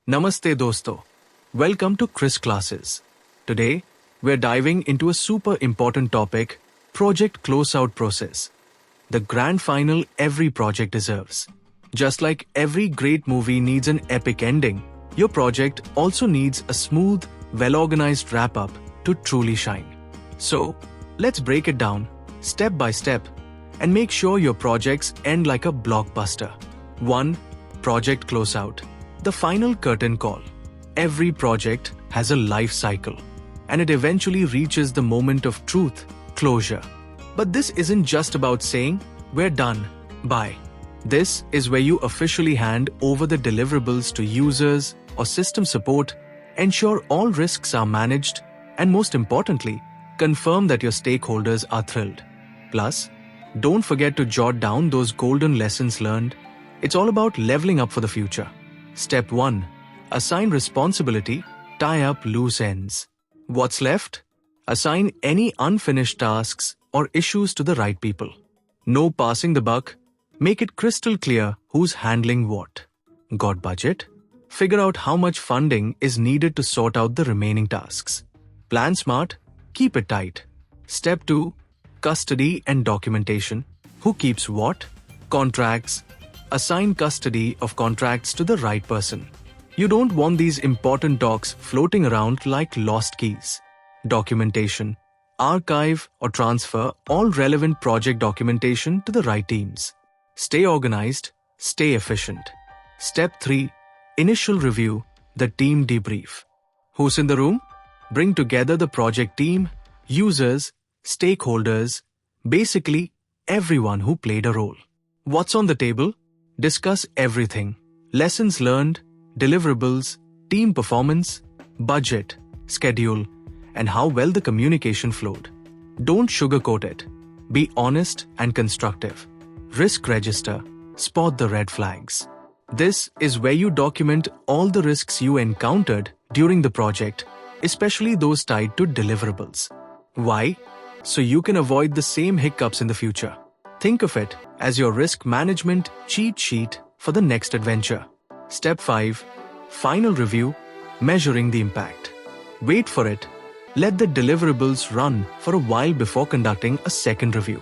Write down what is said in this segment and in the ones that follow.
Namaste dosto. Welcome to Chris Classes. Today, we're diving into a super important topic, project closeout process. The grand final every project deserves. Just like every great movie needs an epic ending, your project also needs a smooth, well-organized wrap-up to truly shine. So, let's break it down, step by step, and make sure your projects end like a blockbuster. 1. Project closeout. The final curtain call. Every project has a life cycle, and it eventually reaches the moment of truth, closure. But this isn't just about saying, we're done, bye. This is where you officially hand over the deliverables to users or system support, ensure all risks are managed, and most importantly, confirm that your stakeholders are thrilled. Plus, don't forget to jot down those golden lessons learned. It's all about leveling up for the future. Step 1. Assign responsibility, tie up loose ends. What's left? Assign any unfinished tasks or issues to the right people. No passing the buck. Make it crystal clear who's handling what. Got budget? Figure out how much funding is needed to sort out the remaining tasks. Plan smart, keep it tight. Step 2. Custody and documentation. Who keeps what? Contracts. Assign custody of contracts to the right person. You don't want these important docs floating around like lost keys. Documentation. Archive or transfer all relevant project documentation to the right teams. Stay organized, stay efficient. Step 3. Initial review, the team debrief. Who's in the room? Bring together the project team, users, stakeholders, basically everyone who played a role. What's on the table? Discuss everything. Lessons learned, deliverables, team performance, budget, schedule, and how well the communication flowed. Don't sugarcoat it. Be honest and constructive. Risk register. Spot the red flags. This is where you document all the risks you encountered during the project, especially those tied to deliverables. Why? So you can avoid the same hiccups in the future. Think of it as your risk management cheat sheet for the next adventure. Step 5. Final review, measuring the impact. Wait for it. Let the deliverables run for a while before conducting a second review.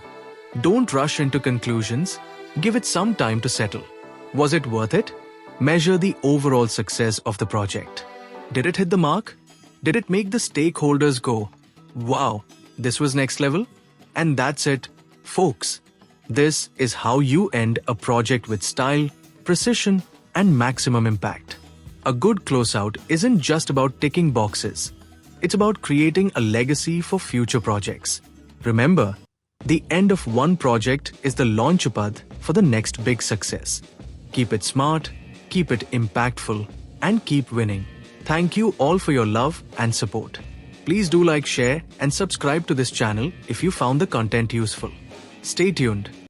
Don't rush into conclusions. Give it some time to settle. Was it worth it? Measure the overall success of the project. Did it hit the mark? Did it make the stakeholders go, wow, this was next level? And that's it, folks. This is how you end a project with style, precision, and maximum impact. A good closeout isn't just about ticking boxes. It's about creating a legacy for future projects. Remember, the end of one project is the launchpad for the next big success. Keep it smart, keep it impactful, and keep winning. Thank you all for your love and support. Please do like, share, and subscribe to this channel if you found the content useful. Stay tuned.